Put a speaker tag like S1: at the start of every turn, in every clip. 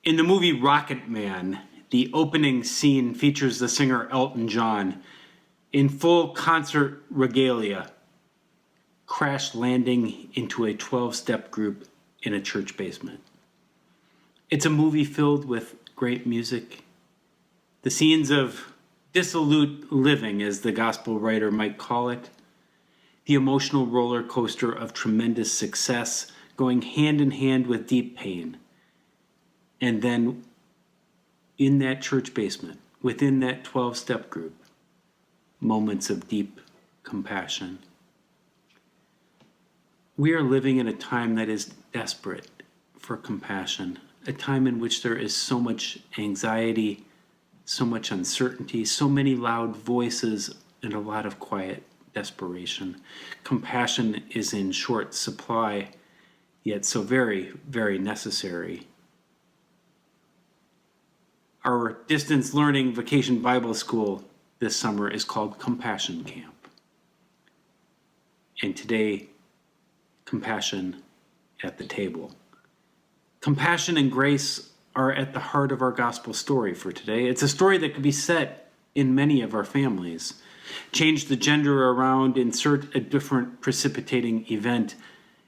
S1: In the movie Rocket Man, the opening scene features the singer Elton John in full concert regalia, crash landing into a 12-step group in a church basement. It's a movie filled with great music. The scenes of dissolute living, as the gospel writer might call it, the emotional roller coaster of tremendous success going hand in hand with deep pain. And then in that church basement, within that 12-step group, moments of deep compassion. We are living in a time that is desperate for compassion, a time in which there is so much anxiety, so much uncertainty, so many loud voices, and a lot of quiet desperation. Compassion is in short supply, yet so very, very necessary. Our distance learning vacation Bible school this summer is called Compassion Camp. And today, compassion at the table. Compassion and grace are at the heart of our gospel story for today. It's a story that could be set in many of our families. Change the gender around, insert a different precipitating event,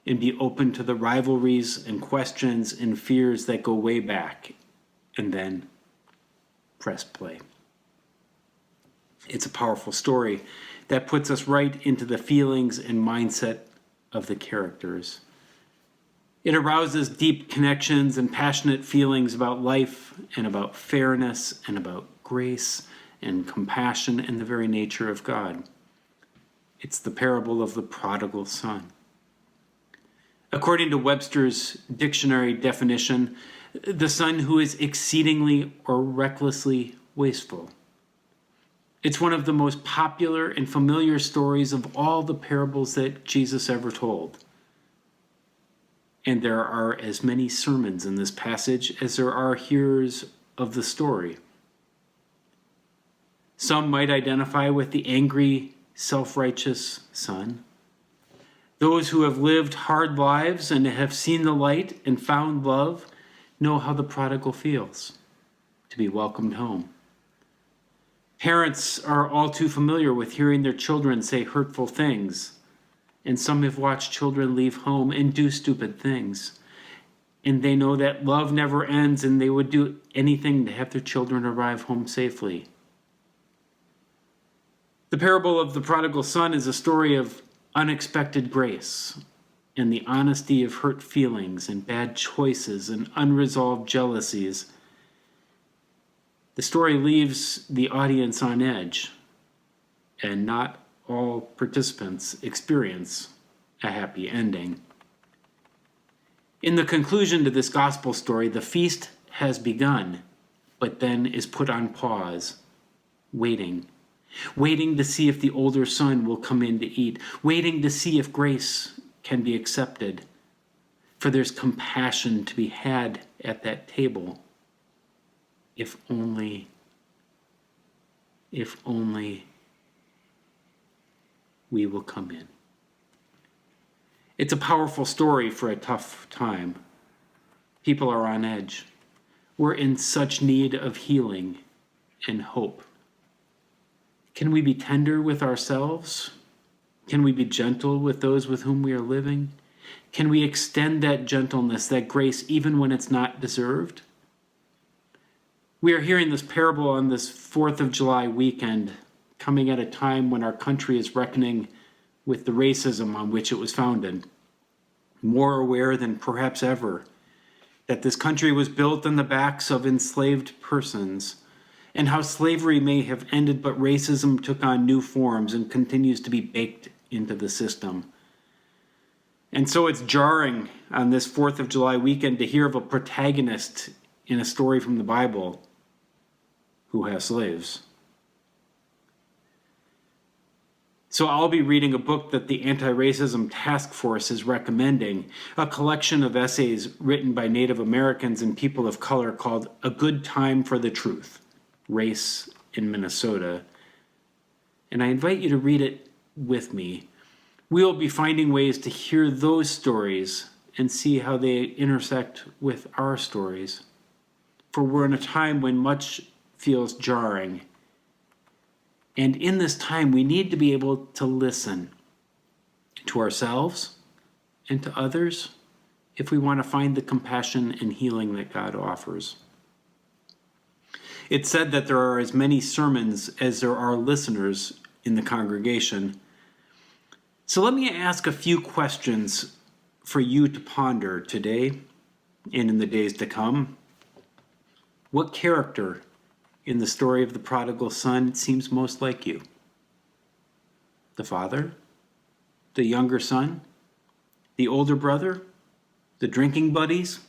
S1: and be open to the rivalries and questions and fears that go way back, and then press play. It's a powerful story that puts us right into the feelings and mindset of the characters. It arouses deep connections and passionate feelings about life and about fairness and about grace and compassion and the very nature of God. It's the parable of the prodigal son. According to Webster's dictionary definition, the son who is exceedingly or recklessly wasteful. It's one of the most popular and familiar stories of all the parables that Jesus ever told. And there are as many sermons in this passage as there are hearers of the story. Some might identify with the angry, self-righteous son. Those who have lived hard lives and have seen the light and found love know how the prodigal feels to be welcomed home. Parents are all too familiar with hearing their children say hurtful things, and some have watched children leave home and do stupid things. And they know that love never ends, and they would do anything to have their children arrive home safely. The parable of the prodigal son is a story of unexpected grace and the honesty of hurt feelings and bad choices and unresolved jealousies. The story leaves the audience on edge, and not all participants experience a happy ending. In the conclusion to this gospel story, the feast has begun, but then is put on pause, waiting to see if the older son will come in to eat, waiting to see if grace can be accepted, for there's compassion to be had at that table. If only we will come in. It's a powerful story for a tough time. People are on edge. We're in such need of healing and hope. Can we be tender with ourselves? Can we be gentle with those with whom we are living? Can we extend that gentleness, that grace, even when it's not deserved? We are hearing this parable on this 4th of July weekend, coming at a time when our country is reckoning with the racism on which it was founded. More aware than perhaps ever that this country was built on the backs of enslaved persons, and how slavery may have ended, but racism took on new forms and continues to be baked into the system. And so it's jarring on this 4th of July weekend to hear of a protagonist in a story from the Bible who has slaves. So I'll be reading a book that the Anti-Racism Task Force is recommending, a collection of essays written by Native Americans and people of color called A Good Time for the Truth, Race in Minnesota. And I invite you to read it with me. We will be finding ways to hear those stories and see how they intersect with our stories. for we're in a time when much feels jarring. And in this time, we need to be able to listen to ourselves and to others if we want to find the compassion and healing that God offers. It's said that there are as many sermons as there are listeners in the congregation. So let me ask a few questions for you to ponder today and in the days to come. What character in the story of the prodigal son seems most like you? The father? The younger son? The older brother? The drinking buddies?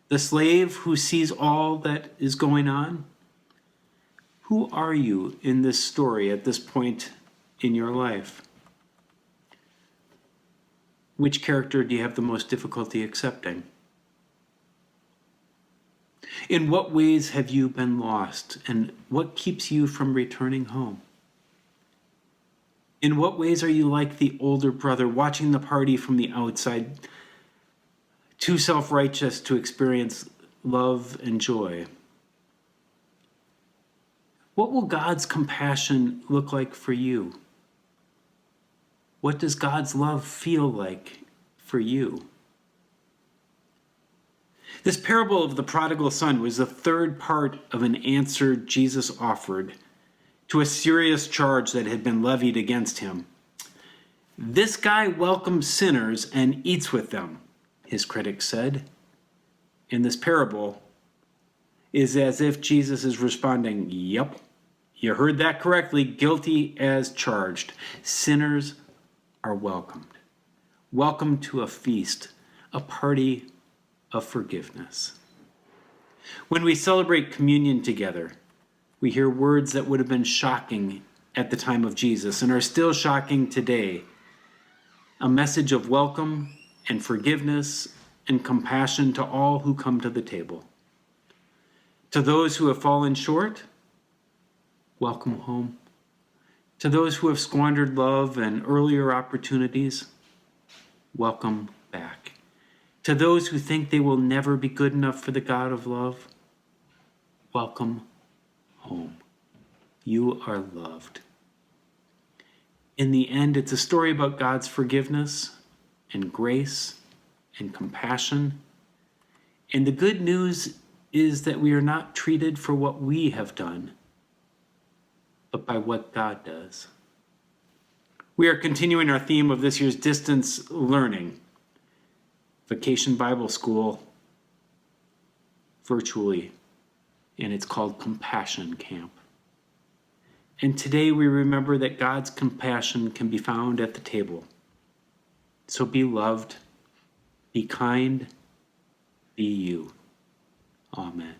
S1: The slave who sees all that is going on? Who are you in this story at this point in your life? Which character do you have the most difficulty accepting? In what ways have you been lost, and what keeps you from returning home? In what ways are you like the older brother, watching the party from the outside, too self-righteous to experience love and joy? What will God's compassion look like for you? What does God's love feel like for you? This parable of the prodigal son was the third part of an answer Jesus offered to a serious charge that had been levied against him. This guy welcomes sinners and eats with them, his critics said. In this parable is as if Jesus is responding, yep, you heard that correctly, guilty as charged. Sinners are welcomed. Welcome to a feast, a party of forgiveness. When we celebrate communion together, we hear words that would have been shocking at the time of Jesus and are still shocking today. A message of welcome and forgiveness and compassion to all who come to the table. To those who have fallen short, welcome home. To those who have squandered love and earlier opportunities, welcome back. To those who think they will never be good enough for the God of love, welcome home. You are loved. In the end, it's a story about God's forgiveness and grace and compassion. And the good news is that we are not treated for what we have done, but by what God does. We are continuing our theme of this year's distance learning, Vacation Bible School, virtually, and it's called Compassion Camp. And today we remember that God's compassion can be found at the table. So be loved, be kind, be you. Amen.